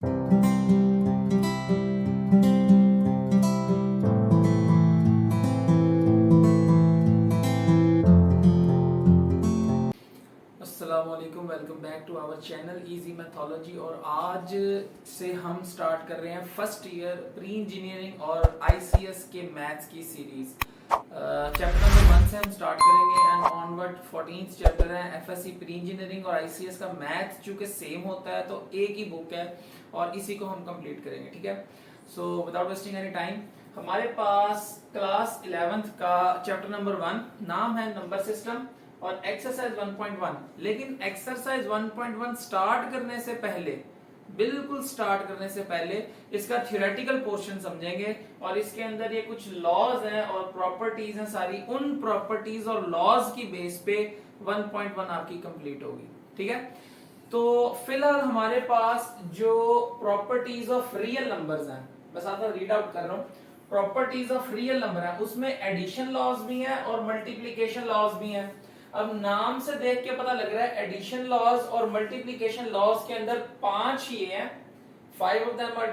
अस्सलामुअलैकुम, welcome back to our channel easy mathology. और आज से हम स्टार्ट कर रहे हैं फर्स्ट ईयर प्री इंजीनियरिंग और आईसीएस के मैथ्स की सीरीज। चैप्टर नंबर 1 से हम स्टार्ट करेंगे एंड ऑनवर्ड 14th चैप्टर है एफएससी प्री इंजीनियरिंग और आईसीएस का मैथ चूंकि सेम होता है तो एक ही बुक है और इसी को हम कंप्लीट करेंगे, ठीक है। So without wasting any time, हमारे पास क्लास 11th का चैप्टर नंबर 1 नाम है नंबर सिस्टम और एक्सरसाइज 1.1। लेकिन एक्सरसाइज 1.1 स्टार्ट करने से पहले, बिल्कुल स्टार्ट करने से पहले इसका थ्योरेटिकल पोर्शन समझेंगे और इसके अंदर ये कुछ लॉज हैं और प्रॉपर्टीज हैं, सारी उन प्रॉपर्टीज और लॉज की बेस पे 1.1 आपकी कंप्लीट होगी, ठीक है। तो फिलहाल हमारे पास जो प्रॉपर्टीज ऑफ रियल नंबर्स हैं, बस आपको रीड आउट कर रहा हूं। प्रॉपर्टीज ऑफ रियल नंबर है, उसमें एडिशन लॉज भी है और मल्टीप्लीकेशन लॉज भी है। अब नाम से देख के पता लग रहा है एडिशन लॉज और मल्टीप्लिकेशन लॉज के अंदर 5 ही हैं, 5 of them are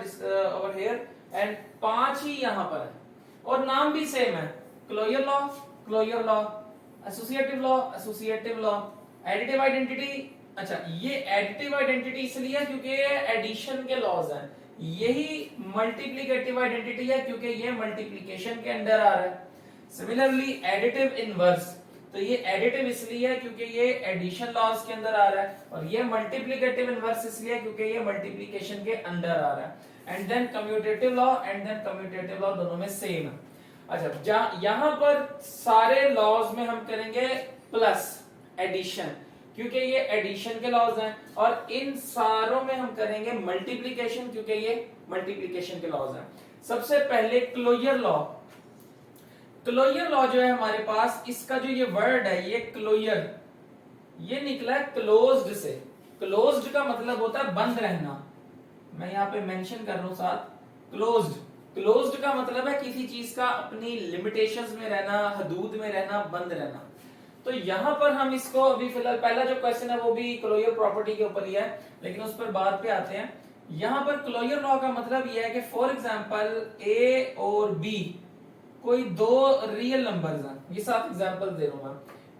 over here and 5 ही यहां पर है और नाम भी सेम है, closure law, closure law, associative law, associative law, additive identity. अच्छा, ये एडिटिव आइडेंटिटी इसलिए क्योंकि ये एडिशन के लॉज हैं, यही मल्टीप्लिकेटिव आइडेंटिटी है क्योंकि ये मल्टीप्लिकेशन के अंदर आ रहा है। सिमिलरली एडिटिव इनवर्स, तो ये एडिटिव इसलिए है क्योंकि ये एडिशन लॉज के अंदर आ रहा है और ये मल्टीप्लिकेटिव इनवर्स इसलिए क्योंकि ये मल्टीप्लिकेशन के अंदर आ रहा है। And then commutative law and then commutative law दोनों में सेम है। अच्छा, यहां पर सारे लॉज में हम करेंगे प्लस एडिशन क्योंकि ये एडिशन के लॉज हैं और इन सारों में हम करेंगे मल्टीप्लिकेशन क्योंकि ये मल्टीप्लिकेशन के लॉज हैं। सबसे पहले क्लोजर लॉ। क्लोजर लॉ जो है हमारे पास, इसका जो ये वर्ड है ये क्लोजर, ये निकला है क्लोज्ड से। क्लोज्ड का मतलब होता है बंद रहना, मैं यहाँ पे मेंशन कर रहा हूं साथ, क्लोज्ड। क्लोज्ड का मतलब है किसी चीज का अपनी लिमिटेशंस में रहना, हदूद में रहना, बंद रहना। तो यहां पर हम इसको अभी फिलहाल, पहला जो क्वेश्चन है वो भी क्लोजर प्रॉपर्टी के ऊपर ही है लेकिन उस पर बाद पे आते हैं। यहां पर क्लोजर लॉ का मतलब यह है कि फॉर एग्जांपल ए और बी कोई दो रियल नंबर्स हैं, ये साथ एग्जांपल दे रहा हूं मैं,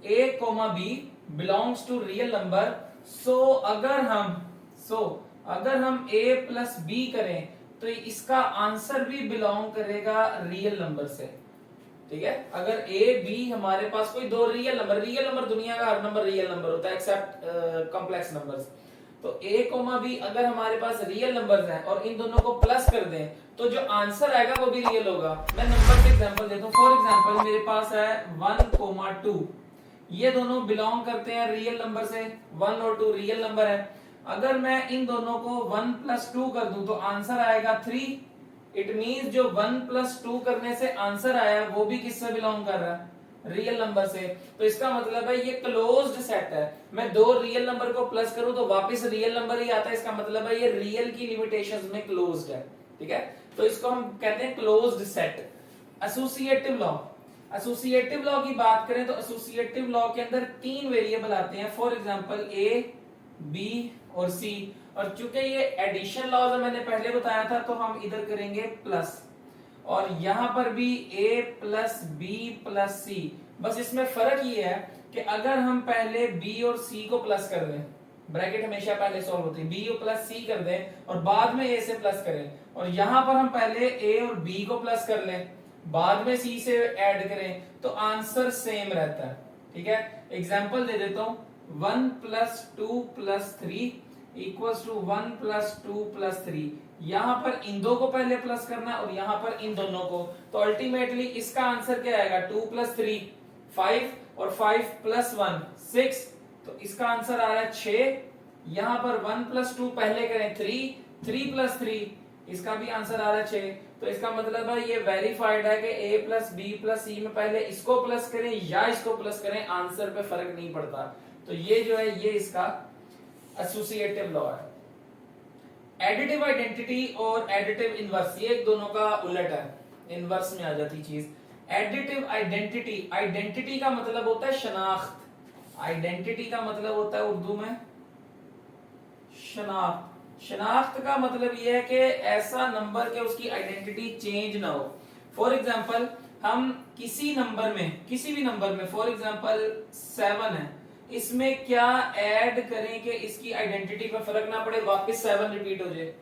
A comma B belongs to real number. So अगर हम ए प्लस बी करें तो इसका आंसर भी बिलोंग करेगा रियल नंबर से, ठीक है। अगर ए बी हमारे पास कोई दो रियल नंबर दुनिया का हर नंबर रियल नंबर होता है एक्सेप्ट कॉम्प्लेक्स नंबर्स। तो ए कोमा बी अगर हमारे पास रियल नंबर्स हैं और इन दोनों को प्लस कर दें तो जो आंसर आएगा वो भी रियल होगा। मैं नंबर से एग्जांपल देता हूं। फॉर एग्जांपल मेरे पास है 1,2, ये दोनों बिलोंग करते हैं रियल नंबर से, 1 और 2 रियल नंबर है। अगर मैं इन दोनों को 1 + 2 कर दूं तो आंसर आएगा 3। इट मींस जो 1 + 2 करने से आंसर आया वो भी किससे बिलोंग कर रहा है, रियल नंबर से। तो इसका मतलब है ये क्लोज्ड सेट है। मैं दो रियल नंबर को प्लस करूं तो वापस रियल नंबर ही आता है, इसका मतलब है ये रियल की लिमिटेशंस में क्लोज्ड है, ठीक है। तो इसको हम कहते हैं closed set. Associative law, associative law की बात करें तो एसोसिएटिव लॉ के अंदर 3 वेरिएबल आते हैं, फॉर एग्जांपल ए, बी और सी। और चूंकि ये एडिशन लॉज मैंने पहले बताया था तो हम इधर करेंगे प्लस, और यहां पर भी a प्लस बी प्लस सी। बस इसमें फर्क ये है कि अगर हम पहले b और c को प्लस कर दें, ब्रैकेट हमेशा पहले सॉल्व होती है, b को प्लस c कर दें और बाद में a से प्लस करें, और यहां पर हम पहले a और b को प्लस कर लें बाद में c से ऐड करें तो आंसर सेम रहता है, ठीक है। एग्जांपल दे देता हूं, 1 + 2 + 3 इक्वल्स टू 1 + 2 + 3। यहां पर इन दो को पहले प्लस करना है और यहां पर इन दोनों को, तो अल्टीमेटली इसका आंसर क्या आएगा, 2 + 3 5 और 5 + 1 6, तो इसका आंसर आ रहा है 6। यहां पर 1 + 2 पहले करें 3, 3 + 3, इसका भी आंसर आ रहा है 6। तो इसका मतलब है ये वेरीफाइड है कि a + b + c में पहले इसको प्लस करें या इसको प्लस करें आंसर पे फर्क नहीं पड़ता। तो ये जो है ये इसका एसोसिएटिव लॉ है। एडिटिव आइडेंटिटी और एडिटिव इनवर्स, ये दोनों का उलट है, इनवर्स में आ जाती चीज। एडिटिव आइडेंटिटी, आइडेंटिटी का मतलब होता है शनाख्त, आइडेंटिटी का मतलब होता है उर्दू में शनाख्त। शनाख्त का मतलब ये है कि ऐसा नंबर के उसकी आइडेंटिटी चेंज ना हो। फॉर एग्जाम्पल हम किसी भी नंबर में फॉर एग्जाम्पल 7 है, इसमें क्या ऐड करें कि इसकी आइडेंटिटी पे फर्क ना पड़े, वापस 7 रिपीट हो जाए।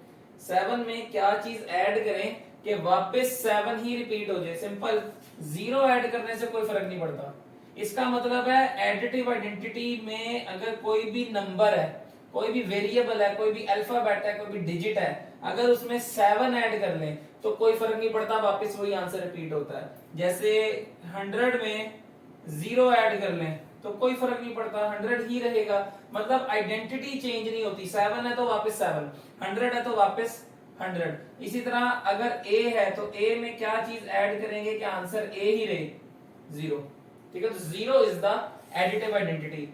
7 में क्या चीज ऐड करें कि वापस 7 ही रिपीट हो जाए। सिंपल, 0 ऐड करने से कोई फर्क नहीं पड़ता। इसका मतलब है एडिटिव आइडेंटिटी में अगर कोई भी नंबर है, कोई भी वेरिएबल है, कोई भी अल्फाबेट है, कोई भी डिजिट है, अगर उसमें 7 ऐड कर लें तो कोई फर्क नहीं पड़ता, वापस वही आंसर रिपीट होता है। जैसे 100 में 0 ऐड कर लें तो कोई फर्क नहीं पड़ता, 100 ही रहेगा। मतलब आइडेंटिटी चेंज नहीं होती। 7 है तो वापस 7, 100 है तो वापस 100। इसी तरह अगर a है तो a में क्या चीज ऐड करेंगे कि आंसर a ही रहे, 0। ठीक है, तो 0 इज द एडिटिव आइडेंटिटी।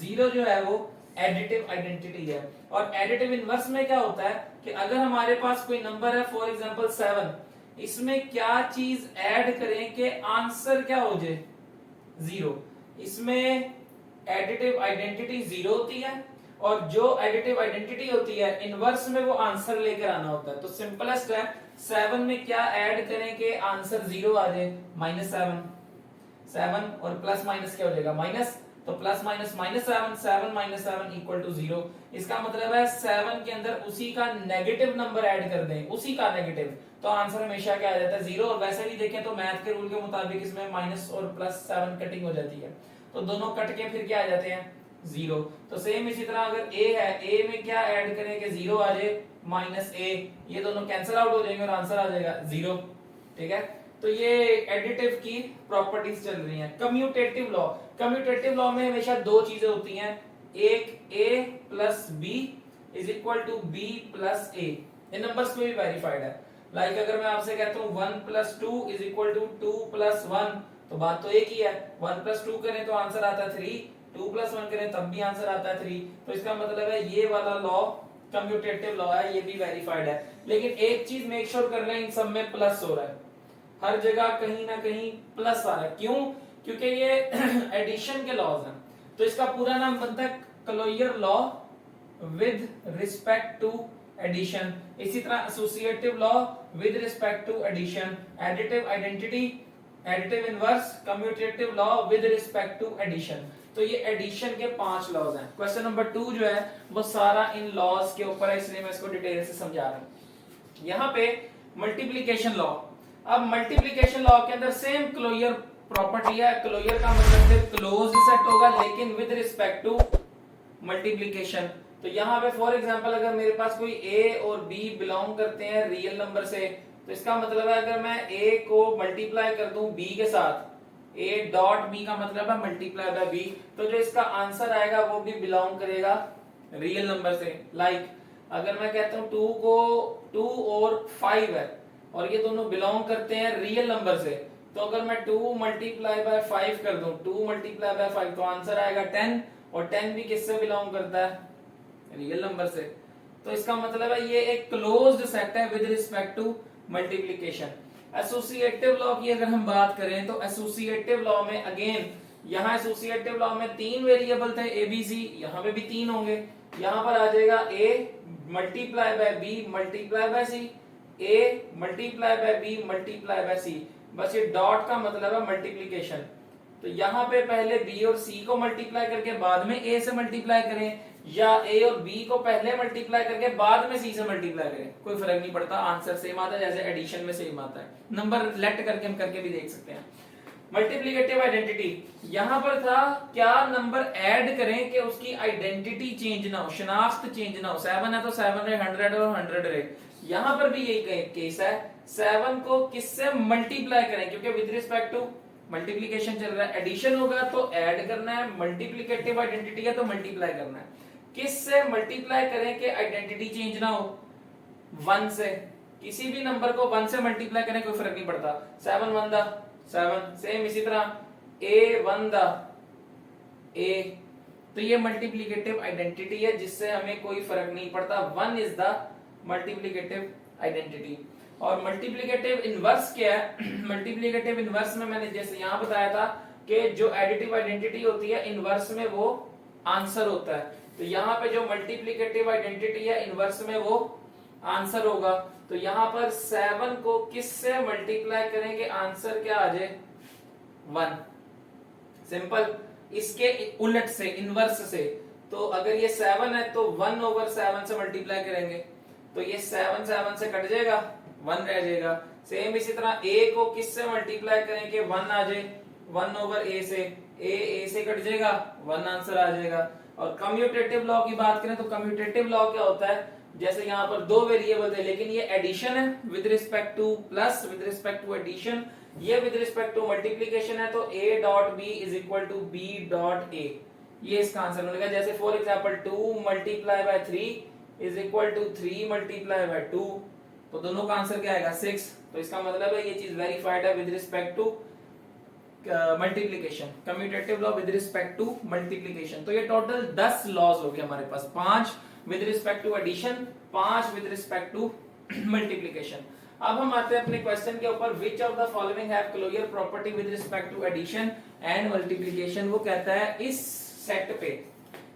0 जो है वो एडिटिव आइडेंटिटी है। और एडिटिव इनवर्स में क्या होता है कि अगर हमारे पास कोई नंबर है फॉर एग्जांपल 7, इसमें क्या चीज ऐड करें कि आंसर क्या हो जाए, 0। इसमें एडिटिव आइडेंटिटी 0 होती है और जो एडिटिव आइडेंटिटी होती है इनवर्स में वो आंसर लेकर आना होता है। तो सिंपलेस्ट है, 7 में क्या ऐड करें कि आंसर 0 आ जाए, -7। 7 और प्लस माइनस क्या हो जाएगा, माइनस, तो प्लस माइनस -7, 7 - 7 इक्वल टू 0। इसका मतलब है 7 के अंदर उसी का नेगेटिव नंबर ऐड कर दें, उसी का नेगेटिव, तो आंसर हमेशा क्या आ जाता है, 0। और वैसे भी देखें तो मैथ के रूल के मुताबिक इसमें माइनस और +7 कटिंग हो जाती है, तो दोनों कट के फिर क्या आ जाते हैं, 0। तो सेम इसी तरह अगर a है, a में क्या ऐड करें कि 0 आ जाए, -a, ये दोनों कैंसिल आउट हो जाएंगे और आंसर आ जाएगा 0। ठीक है, तो ये एडिटिव की प्रॉपर्टीज चल रही हैं। कम्यूटेटिव लॉ, कम्यूटेटिव लॉ में हमेशा दो चीजें होती हैं, एक a plus b is equal to b plus a। ये नंबर्स में भी वेरीफाइड है। लाइक अगर मैं आपसे कहता हूं 1 + 2 इज इक्वल टू 2 + 1, तो बात तो एक ही है। 1 + 2 करें तो आंसर आता है 3, 2 + 1 करें तब भी आंसर आता है 3। तो इसका मतलब है ये वाला लॉ कम्यूटेटिव लॉ है, ये भी वेरीफाइड है। लेकिन एक चीज मेक श्योर कर लें, इन सब में प्लस हो रहा है, हर जगह कहीं ना कहीं प्लस आ रहा है। क्यों? क्योंकि ये एडिशन के लॉज हैं। तो इसका पूरा नाम बनता है closure law with respect to addition. इसी तरह associative law with respect to addition, additive identity, additive inverse, commutative law with respect to addition. तो ये एडिशन के 5 लॉज हैं। क्वेश्चन नंबर 2 जो है वो सारा इन लॉज के ऊपर है, इसलिए मैं इसको डिटेल से समझा रहा हूं। यहां पे मल्टीप्लिकेशन लॉ, अब मल्टीप्लिकेशन लॉ के अंदर सेम क्लोजर प्रॉपर्टी है। क्लोजर का मतलब है क्लोज्ड सेट होगा लेकिन विद रिस्पेक्ट टू मल्टीप्लिकेशन। तो यहाँ पे फॉर एग्जांपल अगर मेरे पास कोई a और b बिलोंग करते हैं रियल नंबर से, तो इसका मतलब है अगर मैं a को मल्टीप्लाई कर दूं b के साथ, a डॉट b का मतलब है मल्टीप्लाई बाय b, तो जो इसका आंसर आएगा वो भी बिलोंग करेगा रियल नंबर से। लाइक अगर मैं कहता हूं 2 और 5 है और ये दोनों बिलोंग करते हैं रियल नंबर से, तो अगर मैं 2 × 5 कर दूं, 2 × 5, तो आंसर आएगा 10, और 10 भी किससे बिलोंग करता है, रियल नंबर से। तो इसका मतलब है ये एक क्लोज्ड सेट है with respect to multiplication. Associative law की अगर हम बात करें तो एसोसिएटिव लॉ में अगेन, यहाँ एसोसिएटिव लॉ में 3 वेरिएबल थे a b c, यहाँ पे भी 3 होंगे। यहाँ पर आ जाएगा a multiply by b multiply by c, a multiply by b multiply by c। बस ये डॉट का मतलब है मल्टीप्लिकेशन। तो यहाँ पे पहले b और c को मल्टीप्लाई करके बाद में a से मल्टीप्लाई करें, या a और b को पहले मल्टीप्लाई करके बाद में c से मल्टीप्लाई करें, कोई फर्क नहीं पड़ता, आंसर सेम आता है, जैसे एडिशन में सेम आता है। नंबर लेट करके हम करके भी देख सकते हैं। मल्टीप्लिकेटिव आइडेंटिटी, यहां पर था क्या नंबर ऐड करें कि उसकी आइडेंटिटी चेंज ना हो, शनाख्त चेंज ना हो। 7 है तो 7 रहे, 100 और 100 रहे। यहां पर भी यही केस है, 7 को किससे मल्टीप्लाई करें, क्योंकि विद रिस्पेक्ट टू मल्टीप्लिकेशन चल रहा है, एडिशन होगा तो ऐड करना है, मल्टीप्लिकेटिव आइडेंटिटी है तो मल्टीप्लाई करना है। किससे मल्टीप्लाई करें कि आइडेंटिटी चेंज ना हो, 1 से। किसी भी नंबर को 1 से मल्टीप्लाई करें कोई फर्क नहीं पड़ता, 7 1 दा 7, सेम इसी तरह a 1 दा a। तो ये मल्टीप्लिकेटिव आइडेंटिटी है जिससे हमें कोई फर्क नहीं पड़ता, 1 इज द मल्टीप्लिकेटिव आइडेंटिटी। और मल्टीप्लिकेटिव इनवर्स क्या है? मल्टीप्लिकेटिव इनवर्स में मैंने जैसे यहां बताया था कि जो एडिटिव आइडेंटिटी होती है इनवर्स में वो आंसर होता है। तो यहाँ पे जो मल्टीप्लिकेटिव आइडेंटिटी है इनवर्स में वो आंसर होगा। तो यहाँ पर 7 को किससे मल्टीप्लाई करेंगे आंसर क्या आ जाए 1। सिंपल। इसके उलट से इनवर्स से, तो अगर ये 7 है तो 1/7 से मल्टीप्लाई करेंगे, तो ये 7 7 से कट जाएगा 1 रह जाएगा। सेम इसी तरह a को किससे मल्टीप्लाई करें कि 1 आ जाए 1/a से, a से कट जाएगा 1 आंसर आ जाएगा। और कम्यूटेटिव लॉ की बात करें तो कम्यूटेटिव लॉ क्या होता है, जैसे यहाँ पर दो वेरिएबल है लेकिन ये एडिशन है with respect to plus with respect to addition, ये विद रिस्पेक्ट टू मल्टीप्लीकेशन है, तो a dot b is equal to b dot a, ये इसका आंसर बनेगा। जैसे for example 2 multiply by 3 is equal to 3 multiply by 2, तो दोनों का आंसर क्या आएगा 6। तो इसका मतलब है ये चीज वेरीफाइड है with respect to multiplication, commutative law with respect to multiplication. तो ये टोटल 10 लॉज हो गए हमारे पास, 5 with respect to addition, 5 with respect to multiplication. अब हम आते हैं अपने क्वेश्चन के ऊपर, which of the following have closure property with respect to addition and multiplication. वो कहता है इस सेट पे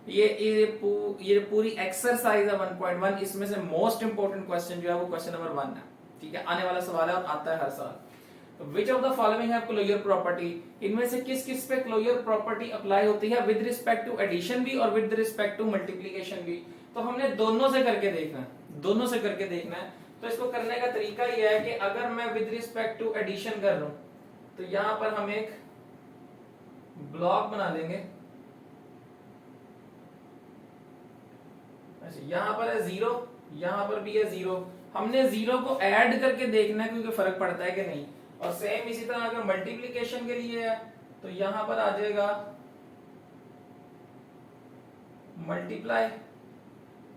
ये पूरी एक्सरसाइज है 1.1, इसमें से मोस्ट इंपोर्टेंट क्वेश्चन जो है वो क्वेश्चन नंबर 1 है, ठीक है, आने वाला सवाल है और आता है हर साल। Which of the following have closure property, इनमें से किस किस पे क्लोजर प्रॉपर्टी अप्लाई होती है विद रिस्पेक्ट टू एडिशन भी और विद रिस्पेक्ट टू मल्टीप्लीकेशन भी। तो हमने दोनों से करके देखना है, दोनों से करके देखना है। तो इसको करने का तरीका यह है कि अगर मैं विद रिस्पेक्ट टू एडिशन कर रहा हूं तो यहां पर हम एक ब्लॉक बना देंगे, यहां पर है 0, यहां पर भी है 0, हमने 0 को ऐड करके देखना है क्योंकि फर्क पड़ता है कि नहीं। और सेम इसी तरह अगर मल्टीप्लीकेशन के लिए है तो यहां पर आ जाएगा मल्टीप्लाई,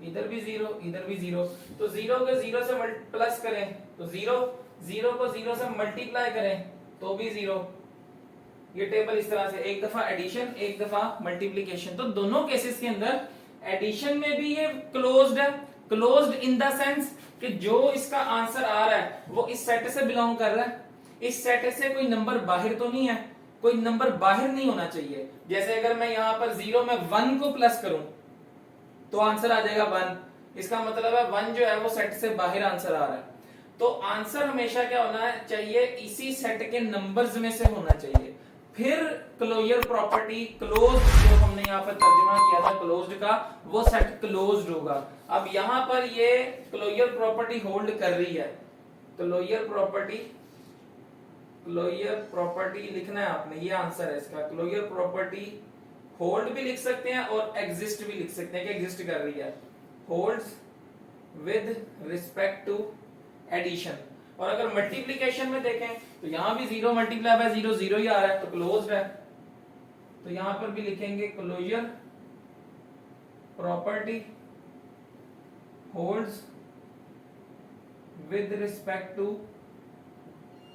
इधर भी 0 इधर भी 0, तो 0 को 0 से प्लस करें तो 0 को 0 से मल्टीप्लाई करें तो भी 0। ये टेबल इस तरह से, एक दफा एडिशन एक दफा मल्टीप्लीकेशन। तो दोनों केसेस के अंदर एडिशन में भी ये क्लोज्ड है, क्लोज्ड इन द सेंस कि जो इसका आंसर आ रहा है वो इस सेट से बिलोंग कर रहा है, इस सेट से कोई नंबर बाहर तो नहीं है, कोई नंबर बाहर नहीं होना चाहिए। जैसे अगर मैं यहां पर 0 में 1 को प्लस करूं तो आंसर आ जाएगा 1, इसका मतलब है 1 जो है वो सेट से बाहर आंसर आ रहा है। तो आंसर हमेशा क्या होना चाहिए, इसी सेट के नंबर्स में से होना चाहिए। फिर क्लोजर प्रॉपर्टी, क्लोज जो हमने यहाँ पर तर्जुमा किया था क्लोज्ड का, वो सेट क्लोज्ड होगा। अब यहाँ पर ये क्लोजर प्रॉपर्टी होल्ड कर रही है, क्लोजर प्रॉपर्टी लिखना है आपने, ये आंसर है इसका। क्लोजर प्रॉपर्टी होल्ड भी लिख सकते हैं और एग्जिस्ट भी लिख सकते हैं कि एग्जिस्ट कर रही है, holds with respect to addition. और अगर मल्टीप्लीकेशन में देखें तो यहां भी 0 मल्टीप्लाई बाय 0 0 ही आ रहा है तो क्लोज्ड है। तो यहां पर भी लिखेंगे closure property holds with respect to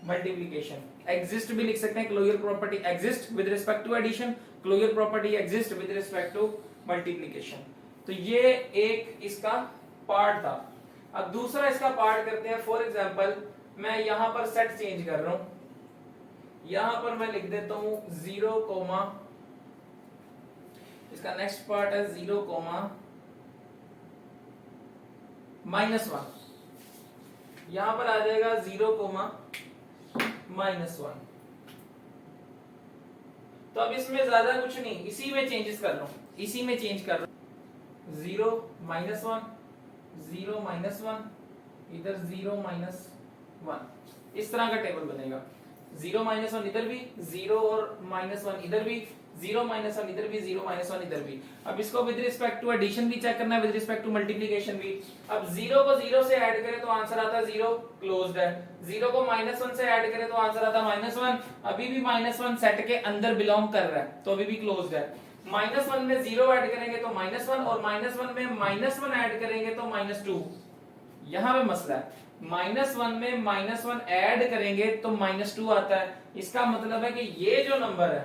multiplication. Exist भी लिख सकते हैं, closure property exist with respect to addition, closure property exist with respect to multiplication. तो ये एक इसका पार्ट था। अब दूसरा इसका पार्ट करते हैं। फॉर एग्जांपल मैं यहां पर सेट चेंज कर रहा हूं, यहां पर मैं लिख देता हूं 0 कोमा, इसका नेक्स्ट पार्ट है 0 कोमा -1, यहां पर आ जाएगा 0 कोमा -1। तो अब इसमें ज्यादा कुछ नहीं, इसी में चेंजेस कर रहा हूं, इसी में चेंज कर रहा हूं, 0 -1 0 -1 इधर 0 -1, इस तरह का टेबल बनेगा। 0 -1 इधर भी, 0 और -1 इधर भी, 0 -1 इधर भी, 0 -1 इधर भी। अब इसको विद रिस्पेक्ट टू एडिशन भी चेक करना है, विद रिस्पेक्ट टू मल्टीप्लीकेशन भी। अब 0 को 0 से ऐड करें तो आंसर आता है 0, क्लोज्ड है। 0 को -1 से ऐड करें तो आंसर आता है -1, अभी भी -1 सेट के अंदर बिलोंग कर रहा है तो अभी भी क्लोज्ड है। -1 में 0 ऐड करेंगे तो -1 और -1 में -1 ऐड करेंगे तो -2। यहां पे मसला है, -1 में -1 ऐड करेंगे तो -2 आता है। इसका मतलब है कि ये जो नंबर है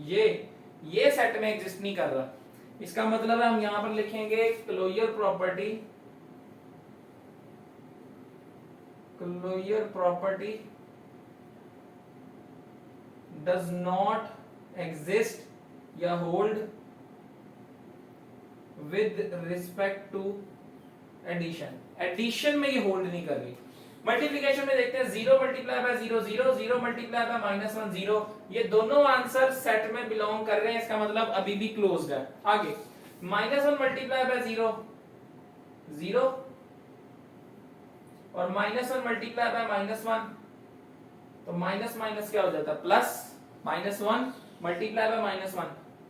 ये सेट में एग्जिस्ट नहीं कर रहा। इसका मतलब है हम यहां पर लिखेंगे closure property does not exist या hold with respect to addition. Addition में ये होल्ड नहीं कर रही। मल्टीप्लिकेशन में देखते हैं 0 मल्टीप्लाई बाय 0 0, 0 मल्टीप्लाई बाय -1 0, ये दोनों आंसर सेट में बिलोंग कर रहे हैं, इसका मतलब अभी भी क्लोज्ड है। आगे -1 मल्टीप्लाई बाय 0 0 और -1 मल्टीप्लाई बाय -1, तो माइनस माइनस क्या हो जाता है प्लस, -1 मल्टीप्लाई बाय -1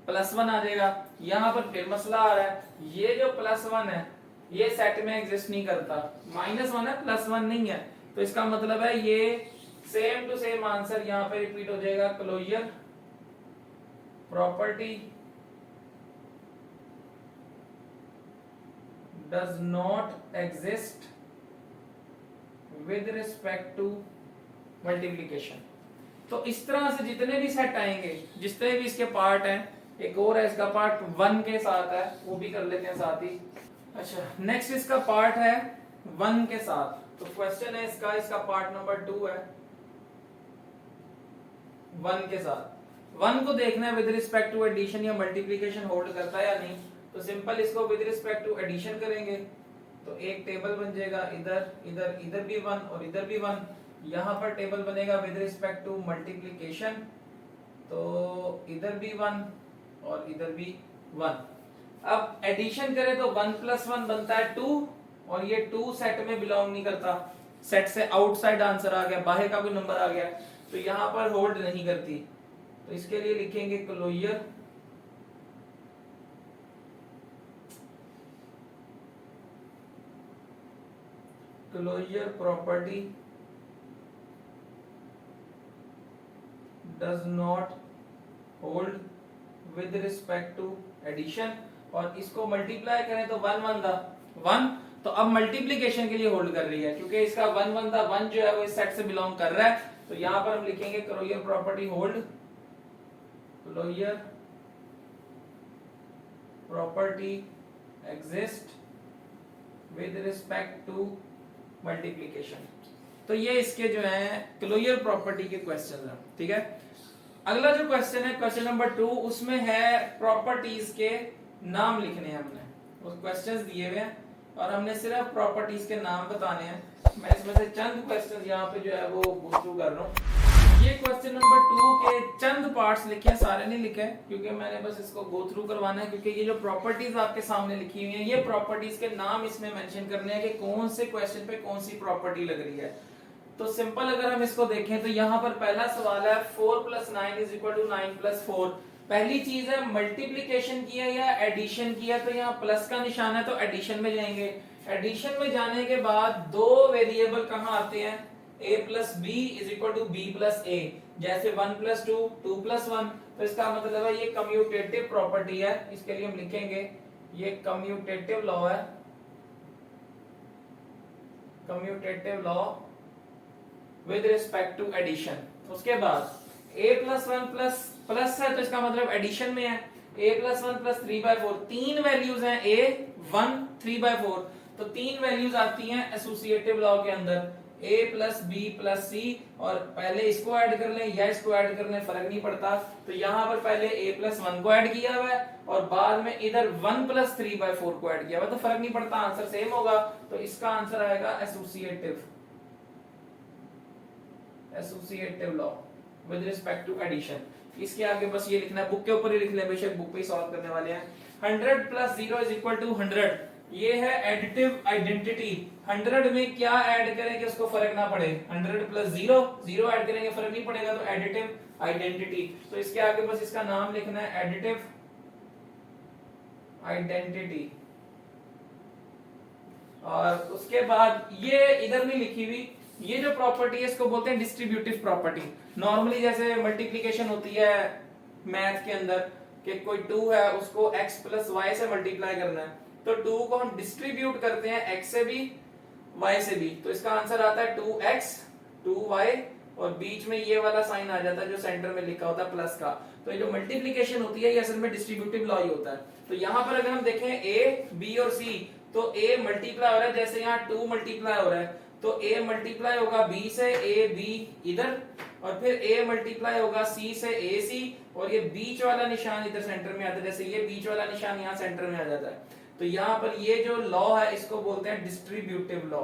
+1 आ जाएगा। यहां पर फिर मसला आ रहा है, ये जो +1 है ये सेट में एग्जिस्ट नहीं करता, -1 है +1 नहीं है, तो इसका मतलब है ये सेम टू सेम आंसर यहां पे रिपीट हो जाएगा। Closure property does not exist with respect to multiplication. तो इस तरह से जितने भी सेट आएंगे, जितने भी इसके पार्ट हैं, एक और है इसका पार्ट 1 के साथ है, वो भी कर लेते हैं साथ ही। अच्छा, नेक्स्ट इसका पार्ट है 1 के साथ, तो क्वेश्चन है इसका पार्ट नंबर 2 है 1 के साथ। 1 को देखना है विद रिस्पेक्ट टू एडिशन या मल्टीप्लिकेशन होल्ड करता है या नहीं, तो सिंपल इसको विद रिस्पेक्ट टू एडिशन करेंगे तो एक टेबल बन जाएगा, इधर इधर इधर भी 1 और इधर भी 1। यहां पर टेबल बनेगा विद रिस्पेक्ट टू मल्टीप्लिकेशन, तो इधर भी 1 और इधर भी 1। अब एडिशन करें तो 1 + 1 बनता है 2, और ये 2 सेट में बिलोंग नहीं करता, सेट से आउटसाइड आंसर आ गया, बाहर का कोई नंबर आ गया, तो यहां पर होल्ड नहीं करती। तो इसके लिए लिखेंगे closure property does not hold with respect to addition, और इसको मल्टीप्लाई करें तो 1 1 था 1, तो अब मल्टीप्लिकेशन के लिए होल्ड कर रही है, क्योंकि इसका 1 1 था, 1 जो है वो इस सेट से बिलोंग कर रहा है, तो यहां पर हम लिखेंगे closure property hold, closure property exist with respect to multiplication. तो ये इसके जो है क्लोजर प्रॉपर्टी के क्वेश्चन हैं, ठीक है। अगला जो क्वेश्चन है क्वेश्चन नंबर 2, उसमें है प्रॉपर्टीज के नाम लिखने हैं हमने, वो क्वेश्चंस दिए हुए हैं और हमने सिर्फ प्रॉपर्टीज के नाम बताने हैं। मैं इसमें से चंद क्वेश्चंस यहाँ पे जो है वो गो थ्रू कर रहा हूँ। ये क्वेश्चन नंबर 2 के चंद पार्ट्स लिखे हैं, सारे नहीं लिखे क्योंकि मैंने बस इसको गो थ्रू करवाना है, क्योंकि ये जो प्रॉपर्टीज आपके सामने लिखी हुई है, ये प्रॉपर्टीज के नाम इसमें मेंशन करने हैं कि कौन से क्वेश्चन पे कौन सी प्रॉपर्टी लग रही है। तो सिंपल अगर हम इसको देखें तो यहाँ पर पहला सवाल है 4 + 9 = 9 + 4। पहली चीज है मल्टीप्लिकेशन किया या एडिशन किया, तो यहाँ प्लस का निशान है तो एडिशन में जाएंगे। एडिशन में जाने के बाद दो वेरिएबल कहाँ आते हैं, a + b = b + a, जैसे 1 + 2 2 + 1, तो इसका मतलब है ये कम्यूटेटिव प्रॉपर्टी है। इसके लिए हम लिखेंगे ये कम्यूटेटिव लॉ है, commutative law with respect to addition. उसके बाद a + 1 प्लस है तो इसका मतलब एडिशन में है, a + 1 + 3/4, तीन वैल्यूज हैं a 1 3/4, तो तीन वैल्यूज आती हैं एसोसिएटिव लॉ के अंदर, a + b + c, और पहले इसको ऐड कर लें या इसको ऐड कर लें फर्क नहीं पड़ता। तो यहाँ पर पहले a + 1 को ऐड किया हुआ है और बाद में इधर 1 + 3/4 को ऐड किया हुआ है, तो फर्क नहीं पड़ता, आंसर सेम होगा। तो इसका आंसर आएगा associative law with respect to addition. इसके आगे बस ये लिखना है, बुक के ऊपर ही लिख लें, बेशक बुक पे ही सॉल्व करने वाले हैं। 100 + 0 = 100, ये है एडिटिव आइडेंटिटी। 100 में क्या ऐड करें कि उसको फर्क ना पड़े, 100 + 0 0 ऐड करेंगे फर्क नहीं पड़ेगा, तो एडिटिव आइडेंटिटी। तो इसके आगे बस इसका नाम लिखना है एडिटिव आइडेंटिटी, और उसके बाद ये इधर नहीं लिखी हुई, ये जो प्रॉपर्टी है इसको बोलते हैं डिस्ट्रीब्यूटिव प्रॉपर्टी। नॉर्मली जैसे मल्टीप्लिकेशन होती है मैथ के अंदर कि कोई 2 है उसको x + y से मल्टीप्लाई करना है, तो 2 को हम डिस्ट्रीब्यूट करते हैं x से भी y से भी, तो इसका आंसर आता है 2x 2y, और बीच में ये वाला साइन आ जाता है जो सेंटर में लिखा होता है प्लस का। तो ये जो मल्टीप्लिकेशन होती है ये असल में डिस्ट्रीब्यूटिव लॉ ही होता है। तो यहाँ पर अगर हम देखें a b और c, तो a मल्टीप्लाई हो रहा है, जैसे यहाँ 2 मल्टीप्लाई हो रहा है तो a मल्टीप्लाई होगा b से, a b इधर, और फिर a मल्टीप्लाई होगा c से ac, और ये बीच वाला निशान इधर सेंटर में आता है, जैसे ये बीच वाला निशान यहाँ सेंटर में आ जाता है। तो यहाँ पर ये जो लॉ है इसको बोलते हैं डिस्ट्रीब्यूटिव लॉ।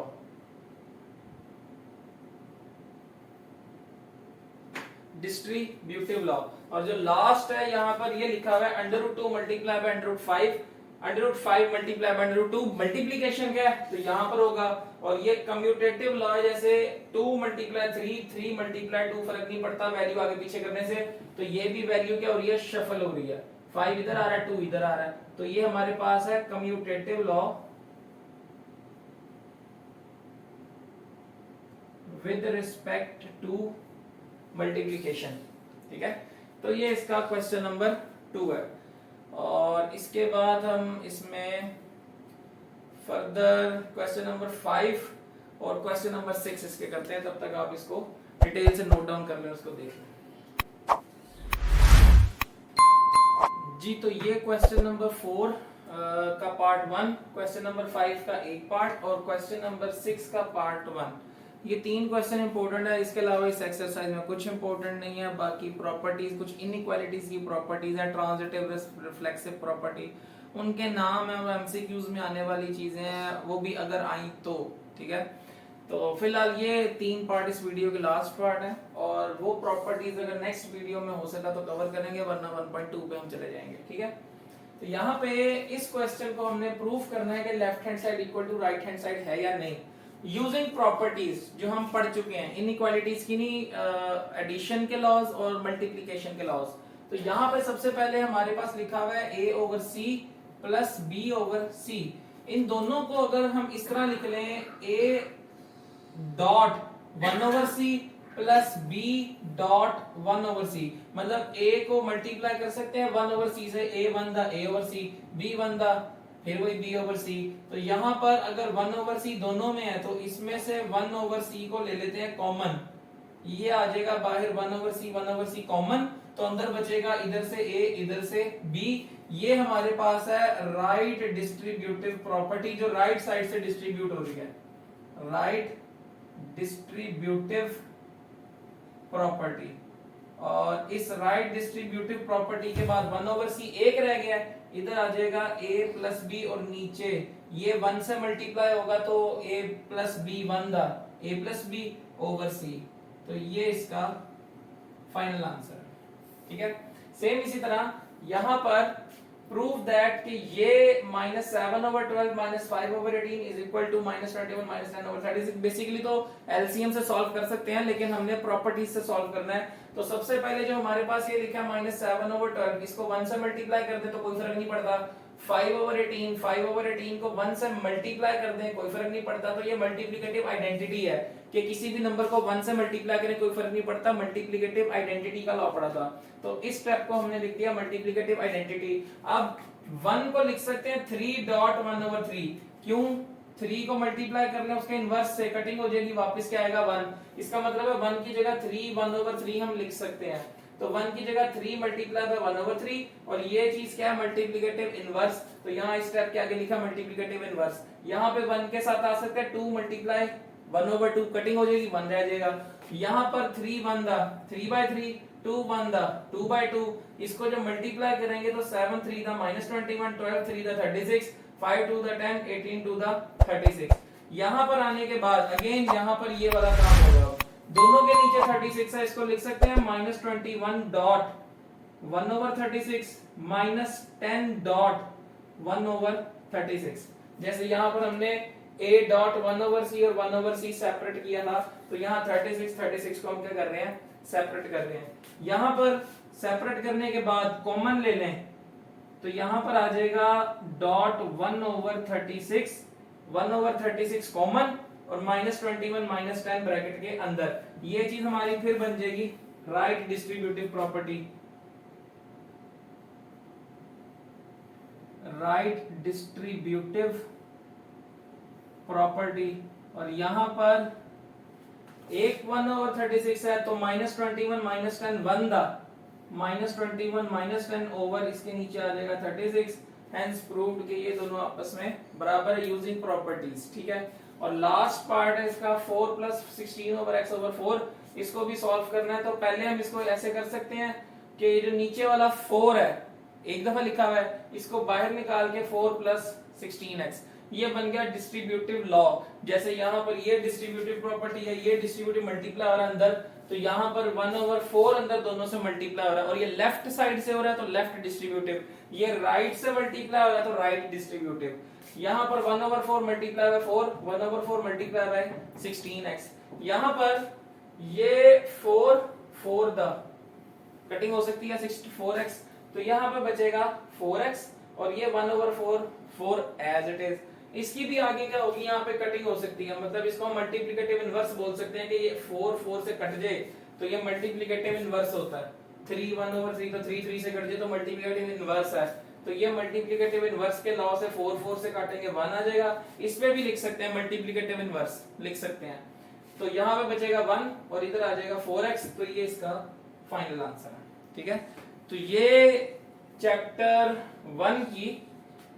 Distributive law. और जो लास्ट है यहाँ पर ये लिखा हुआ है √2 multiply bye √5, √5 multiply by √2 multiplication क्या है तो यहाँ पर होगा। और ये कम्यूटेटिव लॉ है, जैसे 2 मल्टीप्लाई 3, 3 मल्टीप्लाई 2, फर्क नहीं पड़ता वैल्यू आगे पीछे करने से, तो ये भी वैल्यू क्या हो रही है, शफल हो रही है, 5 इधर आ रहा है 2 इधर आ रहा है। तो ये हमारे पास है commutative law with respect to multiplication. ठीक है, तो ये इसका क्वेश्चन नंबर 2 है। और इसके बाद हम इसमें फर्दर क्वेश्चन नंबर 5 और क्वेश्चन नंबर 6 इसके करते हैं, तब तक आप इसको डिटेल से नोट डाउन कर लें, उसको देख लें जी। तो ये क्वेश्चन नंबर 4 का पार्ट 1, क्वेश्चन नंबर 5 का एक पार्ट और क्वेश्चन नंबर 6 का पार्ट 1। ये 3 क्वेश्चन इंपॉर्टेंट है, इसके अलावा इस एक्सरसाइज में कुछ इंपॉर्टेंट नहीं है। बाकी प्रॉपर्टीज, कुछ इनइक्वालिटीज की प्रॉपर्टीज है, ट्रांजिटिव रिफ्लेक्सिव प्रॉपर्टी, उनके नाम है, वो एमसीक्यूज में आने वाली चीजें हैं, वो भी अगर आई तो। ठीक है, तो फिलहाल ये 3 पार्ट इस वीडियो के लास्ट पार्ट है, और वो प्रॉपर्टीज अगर नेक्स्ट वीडियो में हो सका तो कवर करेंगे, वरना 1.2 पे हम चले जाएंगे। ठीक है, तो यहाँ पे इस क्वेश्चन को हमने प्रूफ करना है कि left hand side equal to right hand side है या नहीं, यूजिंग प्रॉपर्टीज जो हम पढ़ चुके हैं, इनइक्वालिटीज की नहीं, एडिशन के लॉज और मल्टीप्लिकेशन के लॉज। तो यहाँ पे सबसे पहले हमारे पास लिखा हुआ है a/c प्लस b/c। इन दोनों को अगर हम इस तरह लिख लें, a dot 1/c plus b dot 1/c, मतलब a को मल्टीप्लाई कर सकते हैं 1/c से, a बनदा a/c, b बनदा फिर वही b/c। तो यहाँ पर अगर 1/c दोनों में है तो इसमें से 1/c को ले लेते हैं कॉमन, ये आ जाएगा बाहर 1/c कॉमन, तो अंदर बचेगा इधर से a इधर से b। ये हमारे पास है राइट डिस्ट्रीब्यूटिव प्रॉपर्टी, जो राइट साइड से डिस्ट्रीब्यूट हो रही है, राइट डिस्ट्रीब्यूटिव प्रॉपर्टी। और इस राइट डिस्ट्रीब्यूटिव प्रॉपर्टी के बाद 1/c एक रह गया है, इधर आ जाएगा a प्लस बी, और नीचे ये 1 से मल्टीप्लाई होगा तो a प्लस बी बनदा a plus B over c। तो ये इसका फाइनल आंसर है। ठीक है, सेम इसी तरह यहाँ पर प्रूव दैट कि ये -7/12 -5/18 इज इक्वल टू -21 -10/36। बेसिकली तो एलसीएम से सॉल्व कर सकते हैं, लेकिन हमने प्रॉपर्टीज से सॉल्व करना है। तो सबसे पहले जो हमारे पास ये लिखा है -7/12, इसको 1 से मल्टीप्लाई कर दे तो कोई फर्क नहीं पड़ता। 5/18 को 1 से मल्टीप्लाई कर दें कोई फर्क नहीं पड़ता। तो ये मल्टीप्लिकेटिव आइडेंटिटी है कि किसी भी नंबर को 1 से मल्टीप्लाई करें कोई फर्क नहीं पड़ता, मल्टीप्लिकेटिव आइडेंटिटी का लॉ पढ़ा था। तो इस स्टेप को हमने लिख दिया मल्टीप्लिकेटिव आइडेंटिटी। अब 1 को लिख सकते हैं 3.1/3, क्यों? 3 को मल्टीप्लाई कर लें उसके इनवर्स से, कटिंग हो जाएगी, वापस क्या आएगा 1। इसका मतलब है 1 की जगह 3 1/3 हम लिख सकते हैं। तो 1 की जगह 3 मल्टीप्लाई बाय 1/3, और ये चीज क्या है, मल्टीप्लिकेटिव इनवर्स। तो यहाँ इस स्टेप के आगे लिखा मल्टीप्लिकेटिव इनवर्स। यहाँ पे 1 के साथ आ सकते हैं 2 मल्टीप्लाई 1/2, कटिंग हो जाएगी, 1 रह जाएगा। यहाँ पर 3 बनदा 3/3, 2 बनदा 2/2। इसको जब मल्टीप्लाई करेंगे तो 7 3 दा -21, 12 3 दा 36, 5 2 दा 10, 18 2 दा 36। यहाँ पर आने के बाद अगेन यहाँ पर ये वाला काम होगा, दोनों के नीचे 36 है, इसको लिख सकते हैं -21 डॉट 1/36 -10 डॉट 1/36। जैसे यहाँ पर हमने a डॉट 1/c और 1/c सेपरेट किया था, तो यहाँ 36 को हम क्या कर रहे हैं, सेपरेट कर रहे हैं। यहाँ पर सेपरेट करने के बाद कॉमन ले लें, तो यहाँ पर आ जाएगा डॉट 1/36 कॉमन, और -21 -10 ब्रैकेट के अंदर। ये चीज हमारी फिर बन जाएगी right distributive property, right distributive property. और यहां पर एक 1/36 है, तो -21 -10 1 दा -21 -10 ओवर इसके नीचे आ जाएगा 36। हेंस प्रूव्ड कि ये दोनों आपस में बराबर है यूजिंग प्रॉपर्टीज। ठीक है, और लास्ट पार्ट है इसका 4 + 16/x/4। इसको भी सॉल्व करना है, तो पहले हम इसको ऐसे कर सकते हैं कि ये जो नीचे वाला 4 है, एक दफा लिखा हुआ है, इसको बाहर निकाल के 4 + 16x। ये बन गया डिस्ट्रीब्यूटिव लॉ। जैसे यहाँ पर ये डिस्ट्रीब्यूटिव प्रॉपर्टी है, ये डिस्ट्रीब्यूटिव मल्टीप्लाई हो रहा है अंदर, तो यहाँ पर 1/4 अंदर दोनों से मल्टीप्लाई हो रहा है, और ये लेफ्ट साइड से हो रहा है तो लेफ्ट डिस्ट्रीब्यूटिव, ये राइट से मल्टीप्लाई हो रहा है तो राइट डिस्ट्रीब्यूटिव। यहाँ पर 1/4 multiply by 4, 1/4 multiply by 16x। यहाँ पर ये 4 द कटिंग हो सकती है 64x, तो यहाँ पे बचेगा 4x, और ये 1/4 4 एज इट इज। इसकी भी आगे क्या होगी, यहाँ पे कटिंग हो सकती है, मतलब इसको हम मल्टीप्लिकेटिव इनवर्स बोल सकते हैं कि ये 4 से कट जाए तो ये मल्टीप्लिकेटिव इनवर्स होता है। 3 1/3 तो 3 से कट जाए तो मल्टीप्लिकेटिव इनवर्स है, तो ये मल्टीप्लिकेटिव इनवर्स के लॉ से 4 से काटेंगे 1 आ जाएगा। इस पे भी लिख सकते हैं मल्टीप्लिकेटिव इनवर्स लिख सकते हैं, तो यहाँ पे बचेगा 1 और इधर आ जाएगा 4x, तो ये इसका फाइनल आंसर है। ठीक है, तो ये चैप्टर 1 की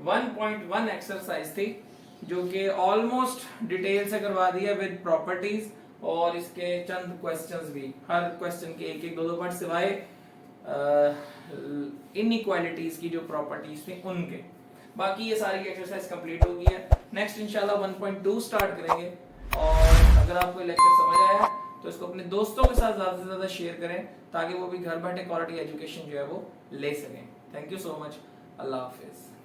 1.1 एक्सरसाइज थी, जो कि ऑलमोस्ट डिटेल से करवा दी है विद प्रॉपर्टीज, और इसके चंद क्वेश्चंस भी, हर क्वेश्चन के एक एक दो पार्ट सिवाय इनइक्वालिटीज की जो प्रॉपर्टीज थी उनके। बाकी ये सारी एक्सरसाइज कंप्लीट हो गई है। नेक्स्ट इंशाल्लाह 1.2 स्टार्ट करेंगे, और अगर आपको लेक्चर समझ आया तो इसको अपने दोस्तों के साथ ज्यादा से ज्यादा शेयर करें, ताकि वो भी घर बैठे क्वालिटी एजुकेशन जो है वो ले सकें। Thank you so much, Allah Hafiz.